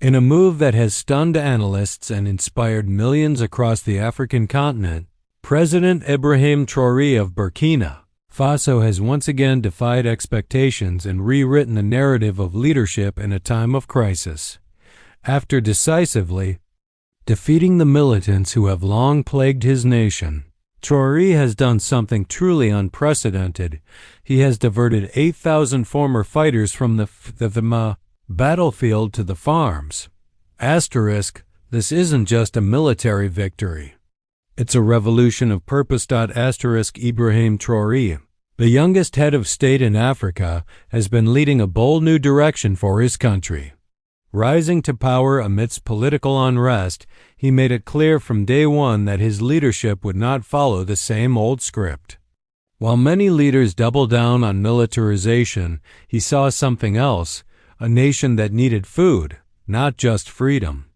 In a move that has stunned analysts and inspired millions across the African continent, President Ibrahim Traoré of Burkina Faso has once again defied expectations and rewritten the narrative of leadership in a time of crisis. After decisively defeating the militants who have long plagued his nation, Traoré has done something truly unprecedented. He has diverted 8,000 former fighters from the battlefield to the farms. This isn't just a military victory. It's a revolution of purpose. Ibrahim Traoré, the youngest head of state in Africa, has been leading a bold new direction for his country. Rising to power amidst political unrest, he made it clear from day one that his leadership would not follow the same old script. While many leaders doubled down on militarization, he saw something else, a nation that needed food, not just freedom.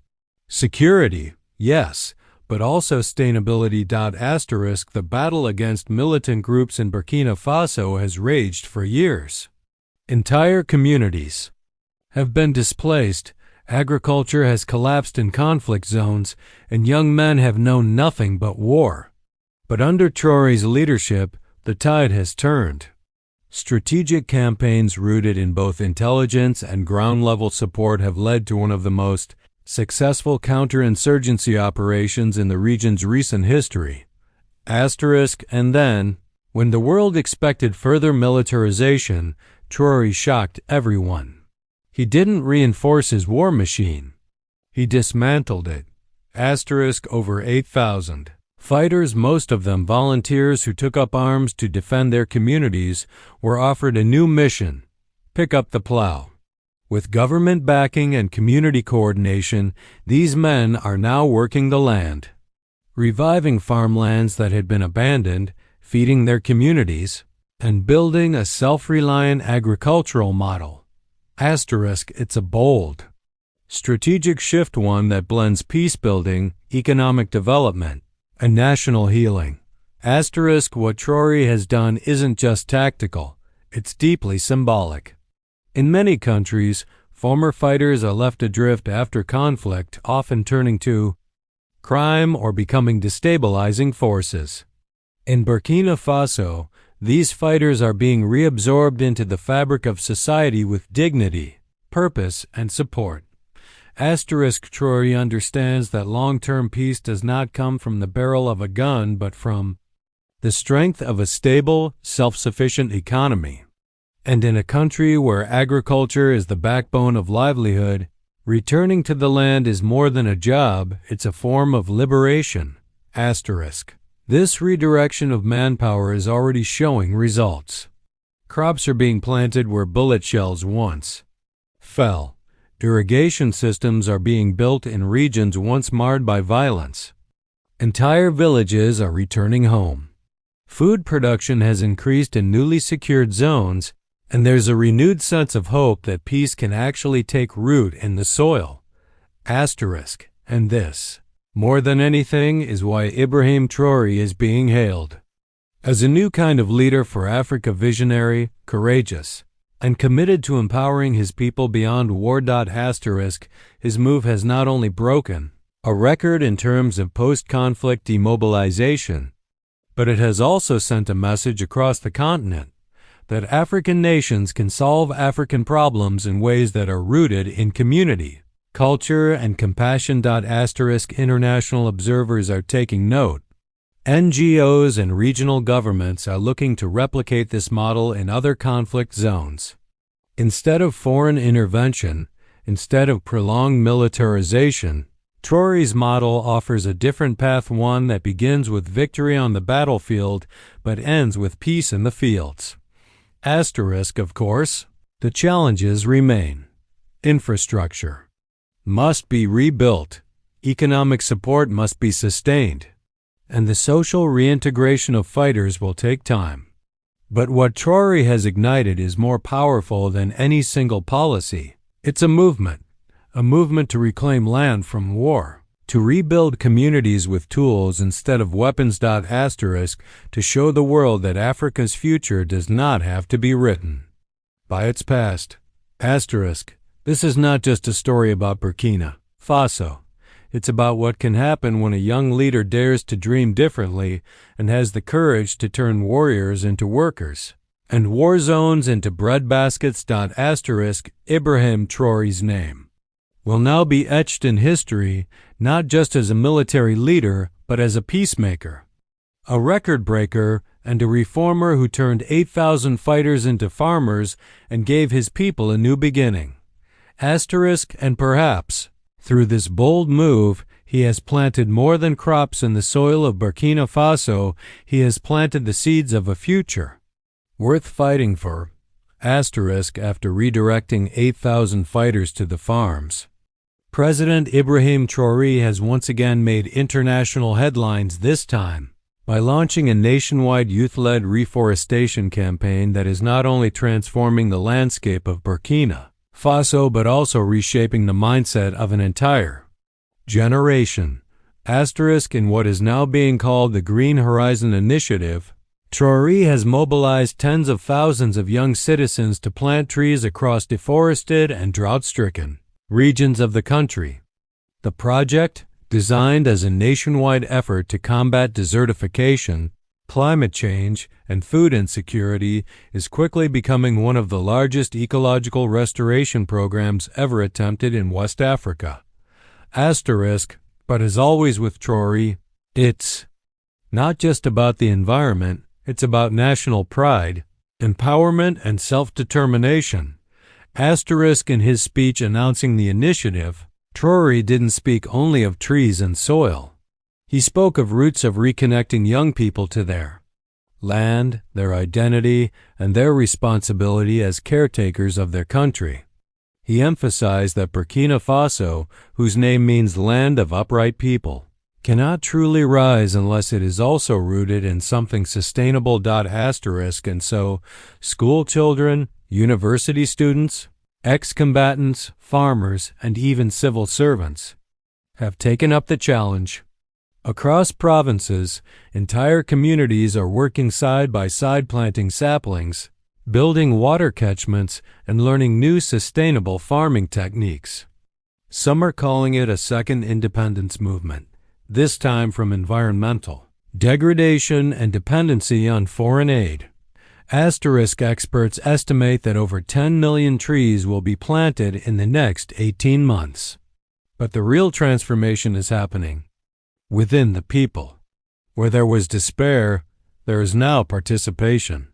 Security, yes, but also sustainability. The battle against militant groups in Burkina Faso has raged for years. Entire communities have been displaced, agriculture has collapsed in conflict zones, and young men have known nothing but war. But under Traoré's leadership, the tide has turned. Strategic campaigns rooted in both intelligence and ground-level support have led to one of the most successful counterinsurgency operations in the region's recent history. And then, when the world expected further militarization, Traoré shocked everyone. He didn't reinforce his war machine. He dismantled it. Over 8,000 fighters, most of them volunteers who took up arms to defend their communities, were offered a new mission: pick up the plow. With government backing and community coordination, these men are now working the land, reviving farmlands that had been abandoned, feeding their communities, and building a self-reliant agricultural model. It's a bold, strategic shift, one that blends peace-building, economic development, and national healing. What Traoré has done isn't just tactical, it's deeply symbolic. In many countries, former fighters are left adrift after conflict, often turning to crime or becoming destabilizing forces. In Burkina Faso, these fighters are being reabsorbed into the fabric of society with dignity, purpose, and support. Traoré understands that long-term peace does not come from the barrel of a gun but from the strength of a stable, self-sufficient economy. And in a country where agriculture is the backbone of livelihood, returning to the land is more than a job, it's a form of liberation. This redirection of manpower is already showing results. Crops are being planted where bullet shells once fell. Irrigation systems are being built in regions once marred by violence. Entire villages are returning home. Food production has increased in newly secured zones, and there's a renewed sense of hope that peace can actually take root in the soil. And this, more than anything, is why Ibrahim Traoré is being hailed as a new kind of leader for Africa: visionary, courageous, and committed to empowering his people beyond war. His move has not only broken a record in terms of post-conflict demobilization, but it has also sent a message across the continent that African nations can solve African problems in ways that are rooted in community, culture, and compassion. International observers are taking note. NGOs and regional governments are looking to replicate this model in other conflict zones. Instead of foreign intervention, instead of prolonged militarization, Traoré's model offers a different path, one that begins with victory on the battlefield but ends with peace in the fields. Of course, the challenges remain. Infrastructure must be rebuilt, economic support must be sustained, and the social reintegration of fighters will take time. But what Traoré has ignited is more powerful than any single policy. It's a movement to reclaim land from war, to rebuild communities with tools instead of weapons. To show the world that Africa's future does not have to be written by its past. This is not just a story about Burkina Faso. It's about what can happen when a young leader dares to dream differently and has the courage to turn warriors into workers and war zones into breadbaskets. Ibrahim Traoré's name will now be etched in history, not just as a military leader, but as a peacemaker, a record breaker, and a reformer who turned 8,000 fighters into farmers and gave his people a new beginning. And perhaps, through this bold move, he has planted more than crops in the soil of Burkina Faso. He has planted the seeds of a future worth fighting for. After redirecting 8,000 fighters to the farms, President Ibrahim Traoré has once again made international headlines, this time by launching a nationwide youth-led reforestation campaign that is not only transforming the landscape of Burkina Faso but also reshaping the mindset of an entire generation. In what is now being called the Green Horizon Initiative, Traoré has mobilized tens of thousands of young citizens to plant trees across deforested and drought-stricken regions of the country. The project, designed as a nationwide effort to combat desertification, climate change, and food insecurity, is quickly becoming one of the largest ecological restoration programs ever attempted in West Africa. But as always with Traoré, it's not just about the environment, it's about national pride, empowerment, and self-determination. In his speech announcing the initiative, Traoré didn't speak only of trees and soil. He spoke of roots of reconnecting young people to their land, their identity, and their responsibility as caretakers of their country. He emphasized that Burkina Faso, whose name means land of upright people, cannot truly rise unless it is also rooted in something sustainable. And so, school children, university students, ex-combatants, farmers, and even civil servants have taken up the challenge. Across provinces, entire communities are working side by side planting saplings, building water catchments, and learning new sustainable farming techniques. Some are calling it a second independence movement, this time from environmental degradation and dependency on foreign aid. Experts estimate that over 10 million trees will be planted in the next 18 months. But the real transformation is happening within the people. Where there was despair, there is now participation.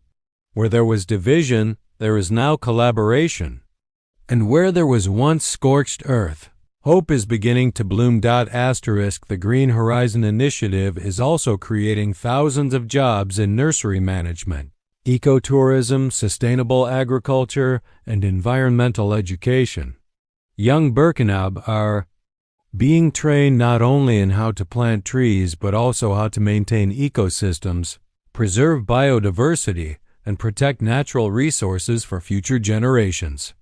Where there was division, there is now collaboration. And where there was once scorched earth, hope is beginning to bloom. The Green Horizon Initiative is also creating thousands of jobs in nursery management, ecotourism, sustainable agriculture, and environmental education. Young Burkinab are being trained not only in how to plant trees but also how to maintain ecosystems, preserve biodiversity, and protect natural resources for future generations.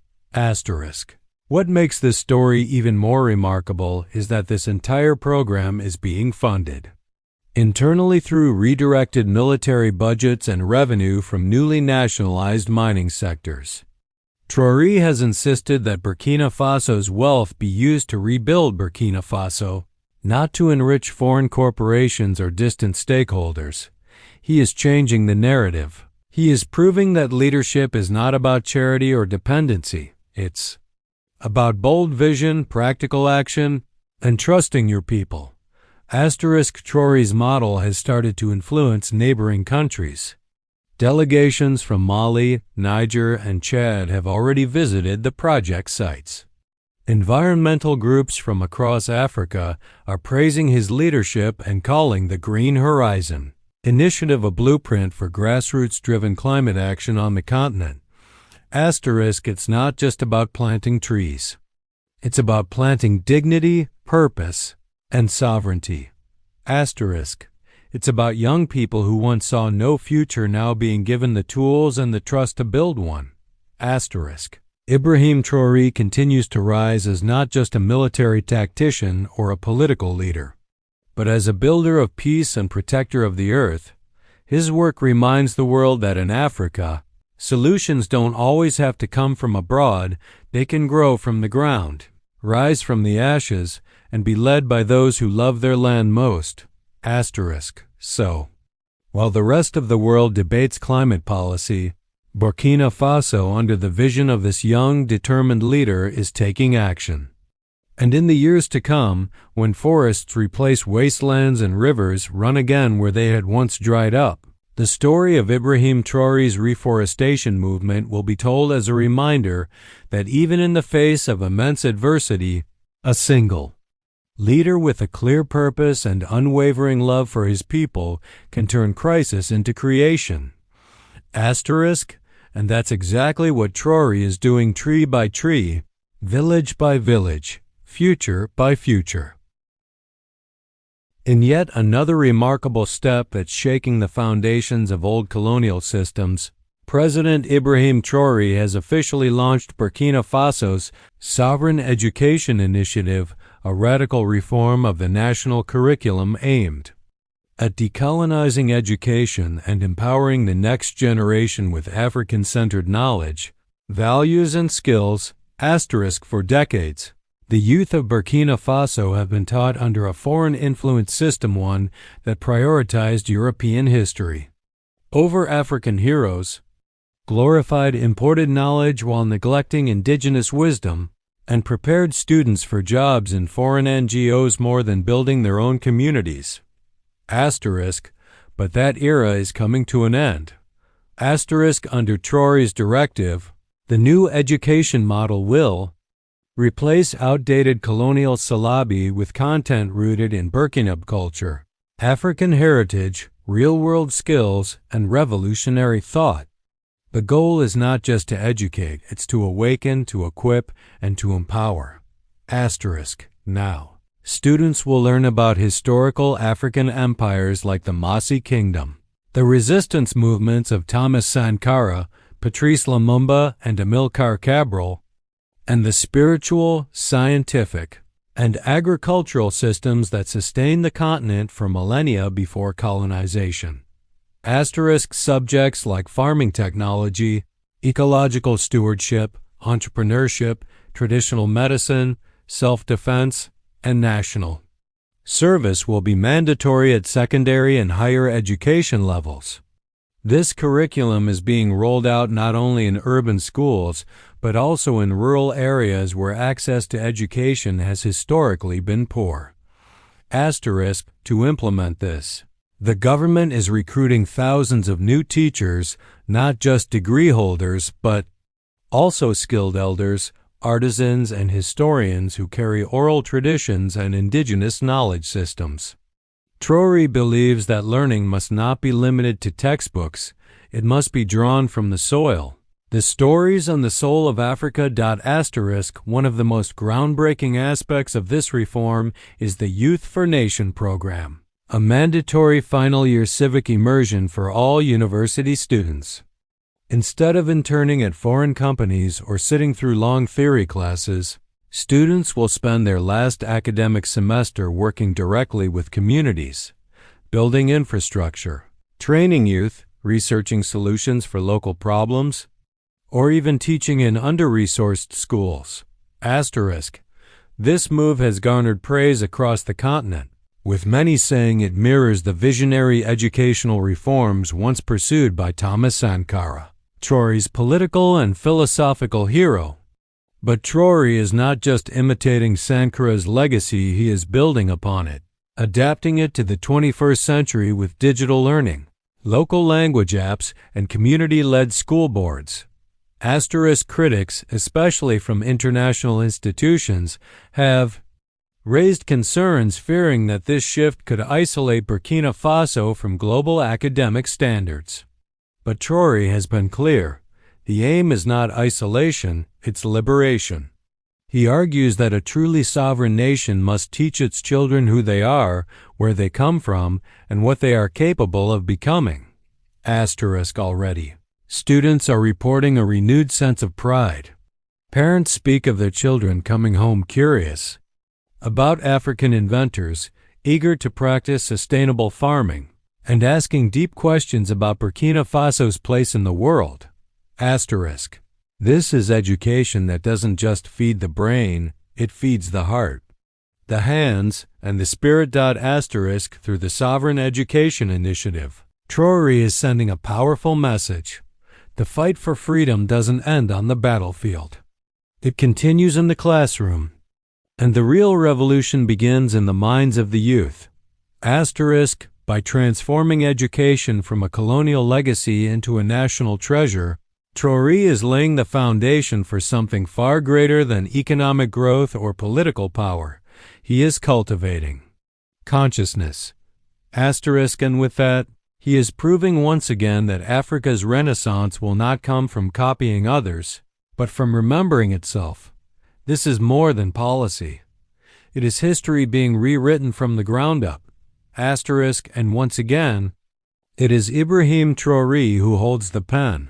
What makes this story even more remarkable is that this entire program is being funded internally through redirected military budgets and revenue from newly nationalized mining sectors. Traoré has insisted that Burkina Faso's wealth be used to rebuild Burkina Faso, not to enrich foreign corporations or distant stakeholders. He is changing the narrative. He is proving that leadership is not about charity or dependency. It's about bold vision, practical action, and trusting your people. Traoré's model has started to influence neighboring countries. Delegations from Mali, Niger, and Chad have already visited the project sites. Environmental groups from across Africa are praising his leadership and calling the Green Horizon Initiative a blueprint for grassroots-driven climate action on the continent. It's not just about planting trees. It's about planting dignity, purpose, and sovereignty. It's about young people who once saw no future now being given the tools and the trust to build one. Ibrahim Traoré continues to rise as not just a military tactician or a political leader, but as a builder of peace and protector of the earth. His work reminds the world that in Africa, Solutions don't always have to come from abroad, they can grow from the ground, rise from the ashes, and be led by those who love their land most. So, while the rest of the world debates climate policy, Burkina Faso, under the vision of this young, determined leader, is taking action. And in the years to come, when forests replace wastelands and rivers run again where they had once dried up, the story of Ibrahim Traoré's reforestation movement will be told as a reminder that even in the face of immense adversity, a single leader with a clear purpose and unwavering love for his people can turn crisis into creation. And that's exactly what Traoré is doing, tree by tree, village by village, future by future. In yet another remarkable step that's shaking the foundations of old colonial systems, President Ibrahim Traoré has officially launched Burkina Faso's Sovereign Education Initiative, a radical reform of the national curriculum aimed at decolonizing education and empowering the next generation with African-centered knowledge, values, and skills. For decades, the youth of Burkina Faso have been taught under a foreign-influenced system, one that prioritized European history over African heroes, glorified imported knowledge while neglecting indigenous wisdom, and prepared students for jobs in foreign NGOs more than building their own communities. But that era is coming to an end. Under Traoré's directive, the new education model will replace outdated colonial syllabi with content rooted in Burkina culture, African heritage, real-world skills, and revolutionary thought. The goal is not just to educate, it's to awaken, to equip, and to empower. Now, students will learn about historical African empires like the Mossi Kingdom, the resistance movements of Thomas Sankara, Patrice Lumumba, and Amilcar Cabral, and the spiritual, scientific, and agricultural systems that sustained the continent for millennia before colonization. Subjects like farming technology, ecological stewardship, entrepreneurship, traditional medicine, self-defense, and national service will be mandatory at secondary and higher education levels. This curriculum is being rolled out not only in urban schools, but also in rural areas where access to education has historically been poor. To implement this, the government is recruiting thousands of new teachers, not just degree holders, but also skilled elders, artisans, and historians who carry oral traditions and indigenous knowledge systems. Traoré believes that learning must not be limited to textbooks, it must be drawn from the soil. The Stories on the Soul of Africa. One of the most groundbreaking aspects of this reform is the Youth for Nation program, a mandatory final-year civic immersion for all university students. Instead of interning at foreign companies or sitting through long theory classes, students will spend their last academic semester working directly with communities, building infrastructure, training youth, researching solutions for local problems, or even teaching in under-resourced schools. This move has garnered praise across the continent, with many saying it mirrors the visionary educational reforms once pursued by Thomas Sankara, Traoré's political and philosophical hero. But Traoré is not just imitating Sankara's legacy, he is building upon it, adapting it to the 21st century with digital learning, local language apps, and community-led school boards. Critics, especially from international institutions, have raised concerns fearing that this shift could isolate Burkina Faso from global academic standards. But Traoré has been clear. The aim is not isolation, it's liberation. He argues that a truly sovereign nation must teach its children who they are, where they come from, and what they are capable of becoming. Already, students are reporting a renewed sense of pride. Parents speak of their children coming home curious about African inventors, eager to practice sustainable farming, and asking deep questions about Burkina Faso's place in the world. Asterisk. This is education that doesn't just feed the brain, it feeds the heart, the hands, and the spirit. Asterisk through the Sovereign Education Initiative. Traore is sending a powerful message. The fight for freedom doesn't end on the battlefield. It continues in the classroom. And the real revolution begins in the minds of the youth. Asterisk, by transforming education from a colonial legacy into a national treasure, Traore is laying the foundation for something far greater than economic growth or political power. He is cultivating consciousness. Asterisk, and with that, he is proving once again that Africa's renaissance will not come from copying others, but from remembering itself. This is more than policy. It is history being rewritten from the ground up. Asterisk, and once again, it is Ibrahim Traoré who holds the pen.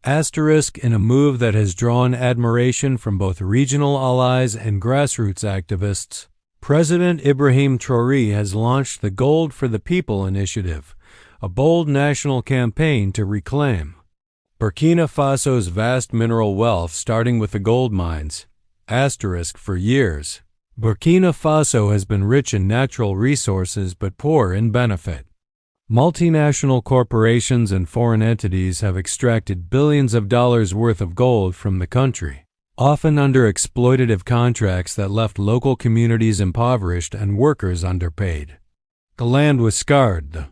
Asterisk, in a move that has drawn admiration from both regional allies and grassroots activists, President Ibrahim Traoré has launched the Gold for the People initiative, a bold national campaign to reclaim Burkina Faso's vast mineral wealth, starting with the gold mines. Asterisk, for years, Burkina Faso has been rich in natural resources but poor in benefit. Multinational corporations and foreign entities have extracted billions of dollars worth of gold from the country, often under exploitative contracts that left local communities impoverished and workers underpaid. The land was scarred, the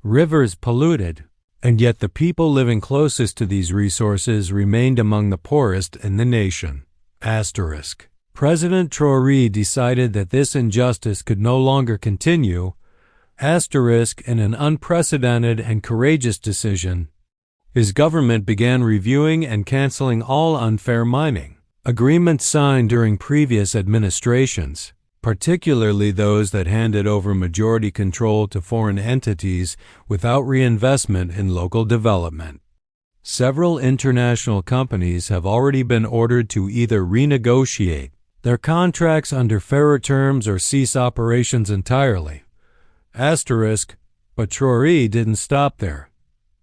rivers polluted, and yet the people living closest to these resources remained among the poorest in the nation. Asterisk. President Traoré decided that this injustice could no longer continue. Asterisk, in an unprecedented and courageous decision, his government began reviewing and canceling all unfair mining agreements signed during previous administrations, particularly those that handed over majority control to foreign entities without reinvestment in local development. Several international companies have already been ordered to either renegotiate their contracts under fairer terms or cease operations entirely. Asterisk, but Traoré didn't stop there.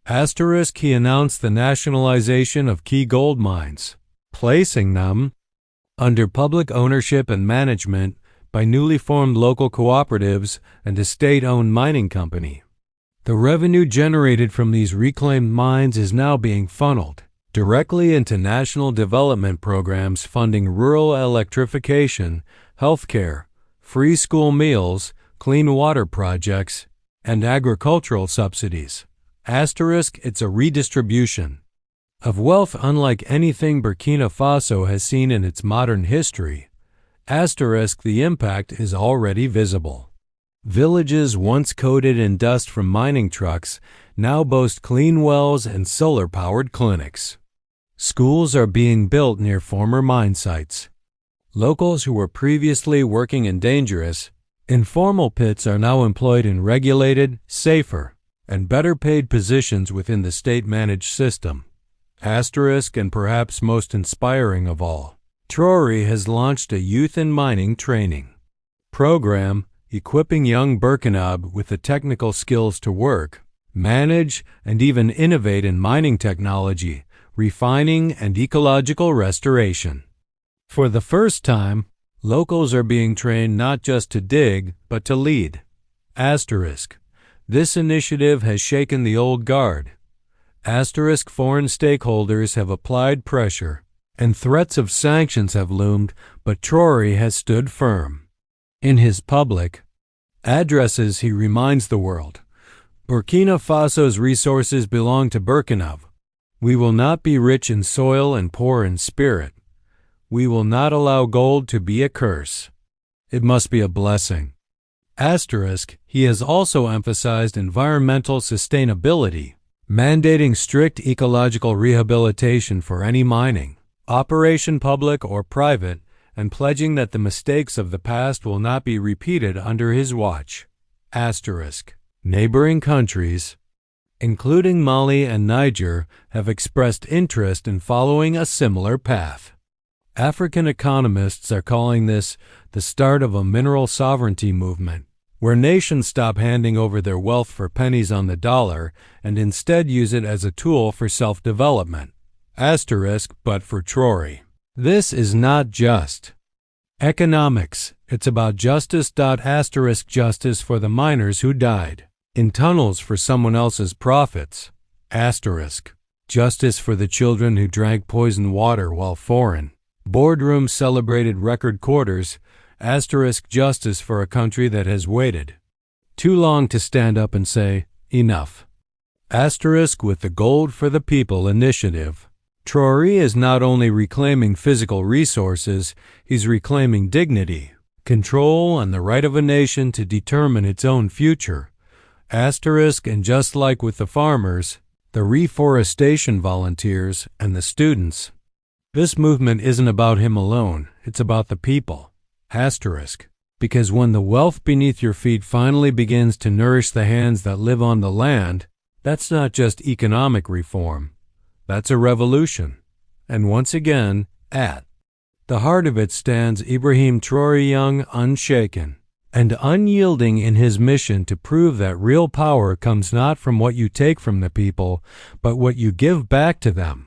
Asterisk, he announced the nationalization of key gold mines, placing them under public ownership and management by newly formed local cooperatives and a state-owned mining company. The revenue generated from these reclaimed mines is now being funneled directly into national development programs funding rural electrification, healthcare, free school meals, clean water projects, and agricultural subsidies. Asterisk, it's a redistribution of wealth unlike anything Burkina Faso has seen in its modern history. Asterisk, the impact is already visible. Villages once coated in dust from mining trucks now boast clean wells and solar-powered clinics. Schools are being built near former mine sites. Locals who were previously working in dangerous, informal pits are now employed in regulated, safer, and better-paid positions within the state-managed system. Asterisk, and perhaps most inspiring of all, Traoré has launched a youth in mining training program equipping young Burkinab with the technical skills to work, manage, and even innovate in mining technology, refining, and ecological restoration. For the first time, locals are being trained not just to dig, but to lead. Asterisk. This initiative has shaken the old guard. Asterisk, foreign stakeholders have applied pressure, and threats of sanctions have loomed, but Traoré has stood firm. In his public addresses, he reminds the world, Burkina Faso's resources belong to Burkina. We will not be rich in soil and poor in spirit. We will not allow gold to be a curse. It must be a blessing. Asterisk, he has also emphasized environmental sustainability, mandating strict ecological rehabilitation for any mining operation, public or private, and pledging that the mistakes of the past will not be repeated under his watch. Asterisk. Neighboring countries, including Mali and Niger, have expressed interest in following a similar path. African economists are calling this the start of a mineral sovereignty movement, where nations stop handing over their wealth for pennies on the dollar and instead use it as a tool for self-development. but for Traore. This is not just economics. It's about justice. Justice for the miners who died in tunnels for someone else's profits. Justice for the children who drank poisoned water while foreign boardrooms celebrated record quarters. Justice for a country that has waited too long to stand up and say, enough. With the Gold for the People initiative, Traore is not only reclaiming physical resources, he's reclaiming dignity, control, and the right of a nation to determine its own future. And just like with the farmers, the reforestation volunteers, and the students, this movement isn't about him alone, it's about the people. Because when the wealth beneath your feet finally begins to nourish the hands that live on the land, that's not just economic reform. That's a revolution. And once again, at the heart of it stands Ibrahim Traoré, young, unshaken, and unyielding in his mission to prove that real power comes not from what you take from the people, but what you give back to them.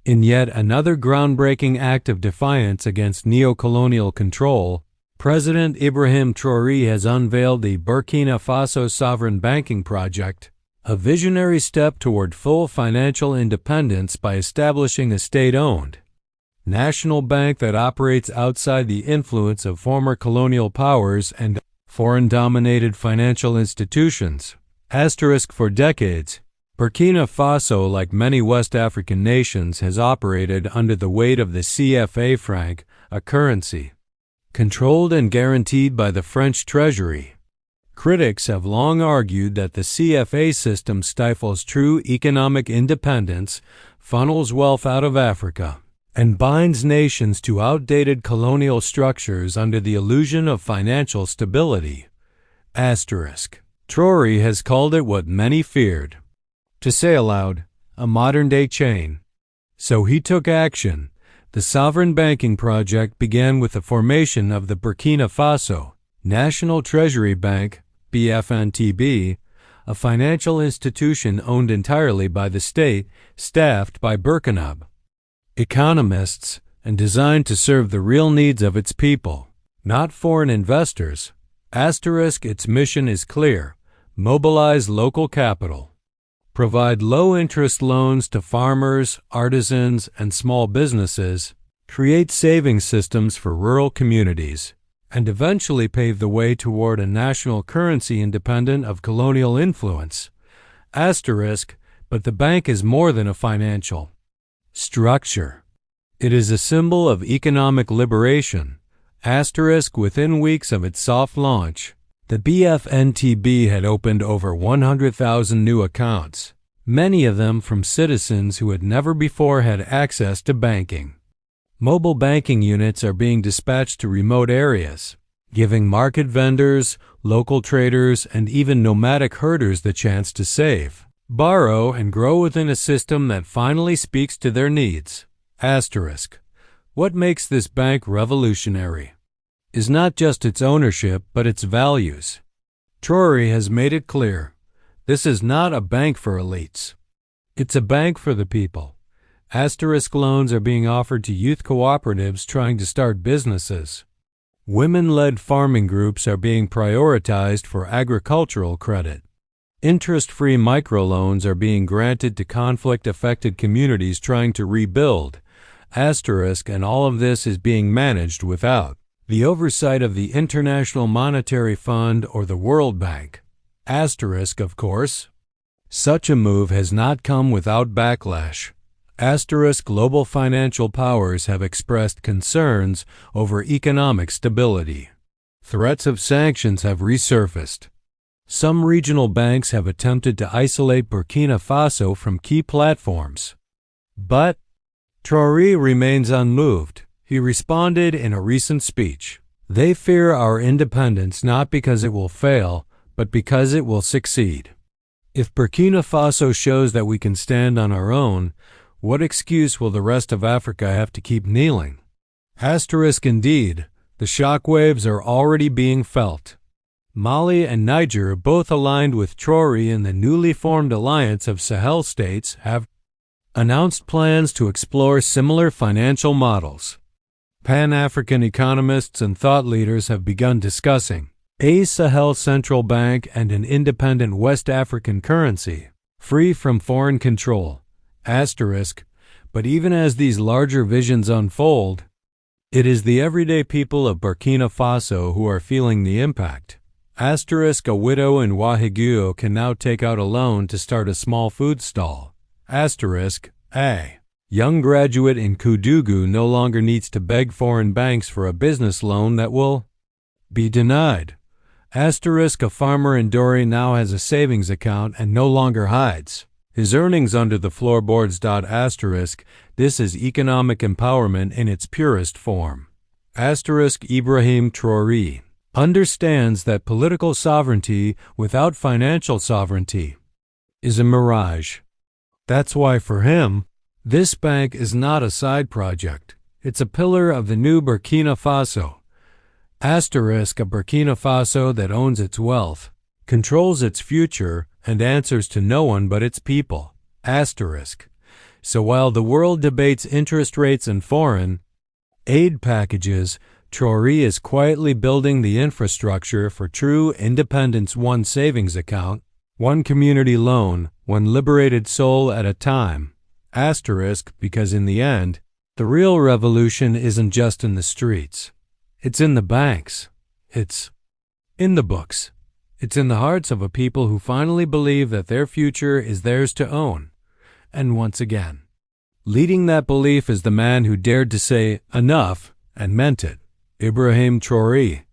In yet another groundbreaking act of defiance against neo-colonial control, President Ibrahim Traoré has unveiled the Burkina Faso Sovereign Banking Project, a visionary step toward full financial independence by establishing a state-owned national bank that operates outside the influence of former colonial powers and foreign-dominated financial institutions. For decades, Burkina Faso, like many West African nations, has operated under the weight of the CFA franc, a currency controlled and guaranteed by the French Treasury. Critics have long argued that the CFA system stifles true economic independence, funnels wealth out of Africa, and binds nations to outdated colonial structures under the illusion of financial stability. Traoré has called it what many feared. To say aloud, a modern-day chain. So he took action. The Sovereign Banking Project began with the formation of the Burkina Faso National Treasury Bank, BFNTB, a financial institution owned entirely by the state, staffed by Burkina economists, and designed to serve the real needs of its people, not foreign investors. Its mission is clear: mobilize local capital, provide low-interest loans to farmers, artisans, and small businesses, create saving systems for rural communities, and eventually pave the way toward a national currency independent of colonial influence. But the bank is more than a financial structure. It is a symbol of economic liberation. Within weeks of its soft launch, the BFNTB had opened over 100,000 new accounts, many of them from citizens who had never before had access to banking. Mobile banking units are being dispatched to remote areas, giving market vendors, local traders, and even nomadic herders the chance to save, borrow, and grow within a system that finally speaks to their needs. What makes this bank revolutionary is not just its ownership, but its values. Traoré has made it clear, this is not a bank for elites. It's a bank for the people. Loans are being offered to youth cooperatives trying to start businesses. Women-led farming groups are being prioritized for agricultural credit. Interest-free microloans are being granted to conflict-affected communities trying to rebuild. And all of this is being managed without the oversight of the International Monetary Fund or the World Bank. Of course. Such a move has not come without backlash. Global financial powers have expressed concerns over economic stability. Threats of sanctions have resurfaced. Some regional banks have attempted to isolate Burkina Faso from key platforms. But Traoré remains unmoved. He responded in a recent speech, "They fear our independence not because it will fail, but because it will succeed." If Burkina Faso shows that we can stand on our own, what excuse will the rest of Africa have to keep kneeling? Indeed, the shockwaves are already being felt. Mali and Niger, both aligned with Traoré in the newly formed alliance of Sahel states, have announced plans to explore similar financial models. Pan-African economists and thought leaders have begun discussing a Sahel central bank and an independent West African currency, free from foreign control. But even as these larger visions unfold, it is the everyday people of Burkina Faso who are feeling the impact. A widow in Ouagadougou can now take out a loan to start a small food stall. A young graduate in Koudougou no longer needs to beg foreign banks for a business loan that will be denied. A farmer in Dori now has a savings account and no longer hides his earnings under the floorboards. This is economic empowerment in its purest form. Ibrahim Traoré understands that political sovereignty without financial sovereignty is a mirage. That's why for him, this bank is not a side project. It's a pillar of the new Burkina Faso. A Burkina Faso that owns its wealth, controls its future, and answers to no one but its people. So while the world debates interest rates and foreign aid packages, Traoré is quietly building the infrastructure for true independence, one savings account, one community loan, one liberated soul at a time. Because in the end, the real revolution isn't just in the streets. It's in the banks. It's in the books. It's in the hearts of a people who finally believe that their future is theirs to own. And once again, leading that belief is the man who dared to say enough and meant it. Ibrahim Traoré.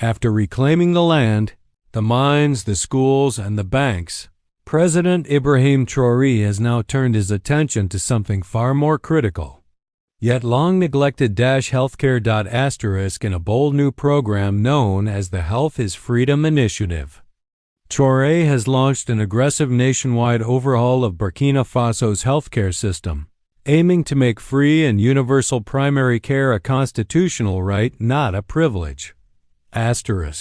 After reclaiming the land, the mines, the schools, and the banks, President Ibrahim Traoré has now turned his attention to something far more critical, yet long neglected healthcare. In a bold new program known as the Health is Freedom Initiative. Traoré has launched an aggressive nationwide overhaul of Burkina Faso's healthcare system, aiming to make free and universal primary care a constitutional right, not a privilege.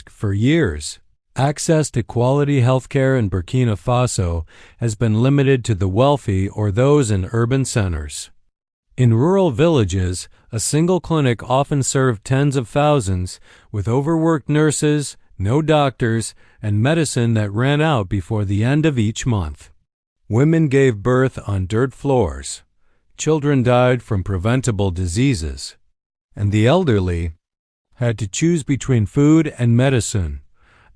For years, access to quality healthcare in Burkina Faso has been limited to the wealthy or those in urban centers. In rural villages, a single clinic often served tens of thousands, with overworked nurses, no doctors, and medicine that ran out before the end of each month. Women gave birth on dirt floors. Children died from preventable diseases, and the elderly had to choose between food and medicine.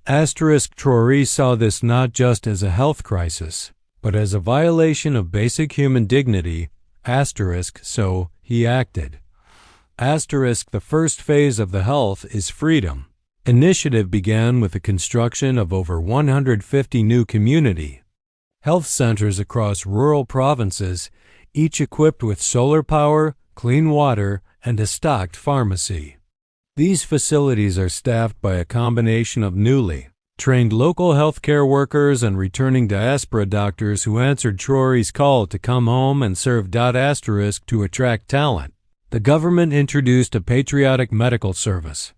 Traoré saw this not just as a health crisis, but as a violation of basic human dignity. So he acted. The first phase of the Health is Freedom initiative began with the construction of over 150 new community health centers across rural provinces, each equipped with solar power, clean water, and a stocked pharmacy. These facilities are staffed by a combination of newly trained local healthcare workers and returning diaspora doctors who answered Traoré's call to come home and serve. To attract talent, the government introduced a patriotic medical service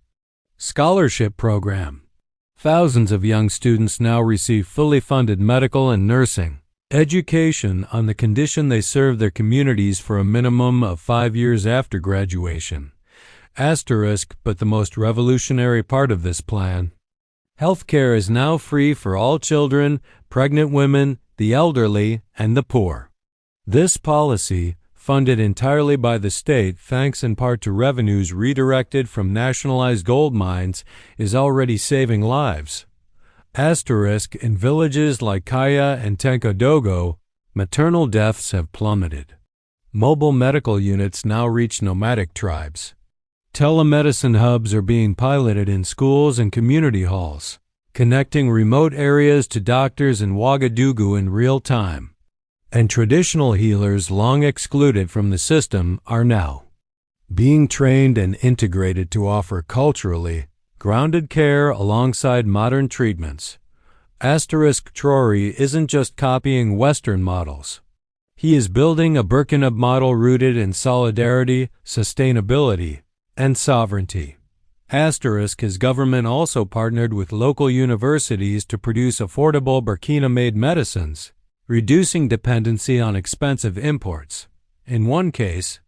scholarship program. Thousands of young students now receive fully funded medical and nursing education on the condition they serve their communities for a minimum of 5 years after graduation. But the most revolutionary part of this plan, healthcare is now free for all children, pregnant women, the elderly, and the poor. This policy, funded entirely by the state thanks in part to revenues redirected from nationalized gold mines, is already saving lives. In villages like Kaya and Tenkodogo, maternal deaths have plummeted. Mobile medical units now reach nomadic tribes. Telemedicine hubs are being piloted in schools and community halls, connecting remote areas to doctors in Ouagadougou in real time. And traditional healers long excluded from the system are now being trained and integrated to offer culturally grounded care alongside modern treatments. Traoré isn't just copying Western models. He is building a Burkina model rooted in solidarity, sustainability, and sovereignty. His government also partnered with local universities to produce affordable Burkina-made medicines, reducing dependency on expensive imports. In one case,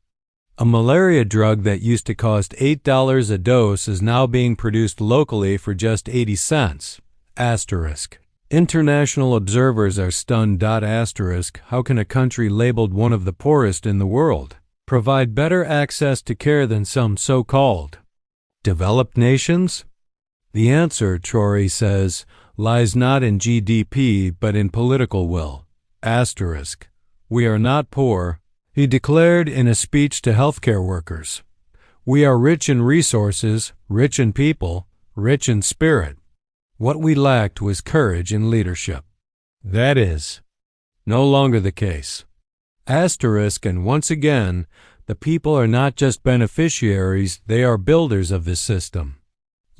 a malaria drug that used to cost $8 a dose is now being produced locally for just 80 cents. Asterisk. International observers are stunned. Asterisk. How can a country labeled one of the poorest in the world provide better access to care than some so-called developed nations? The answer, Traore says, lies not in GDP but in political will. Asterisk. We are not poor, he declared in a speech to healthcare workers. We are rich in resources, rich in people, rich in spirit. What we lacked was courage and leadership. That is no longer the case. Asterisk, and once again, the people are not just beneficiaries, they are builders of this system.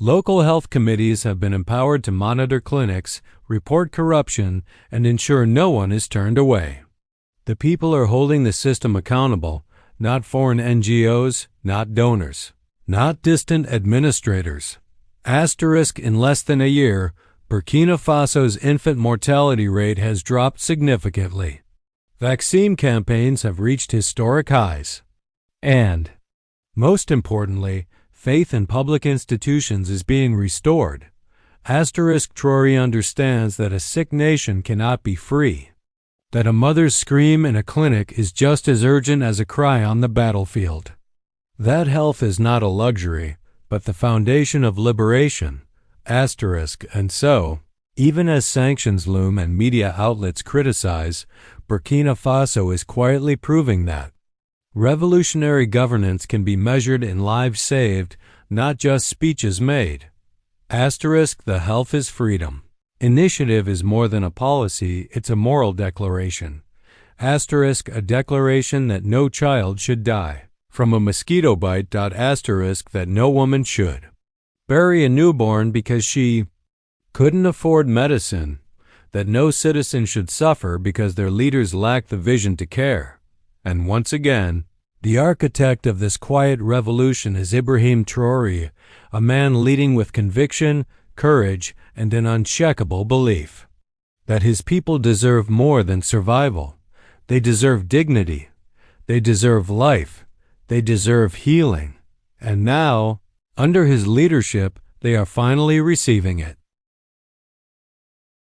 Local health committees have been empowered to monitor clinics, report corruption, and ensure no one is turned away. The people are holding the system accountable, not foreign NGOs, not donors, not distant administrators. Asterisk, in less than a year, Burkina Faso's infant mortality rate has dropped significantly. Vaccine campaigns have reached historic highs. And, most importantly, faith in public institutions is being restored. Asterisk. Traore understands that a sick nation cannot be free, that a mother's scream in a clinic is just as urgent as a cry on the battlefield. That health is not a luxury, but the foundation of liberation. Asterisk. And so, even as sanctions loom and media outlets criticize, Burkina Faso is quietly proving that revolutionary governance can be measured in lives saved, not just speeches made. Asterisk. The health is freedom. Initiative is more than a policy, it's a moral declaration. Asterisk. A declaration that no child should die from a mosquito bite. Asterisk. That no woman should bury a newborn because she couldn't afford medicine. That no citizen should suffer because their leaders lack the vision to care. And once again, the architect of this quiet revolution is Ibrahim Traoré, a man leading with conviction, courage, and an unshakable belief that his people deserve more than survival. They deserve dignity. They deserve life. They deserve healing. And now, under his leadership, they are finally receiving it.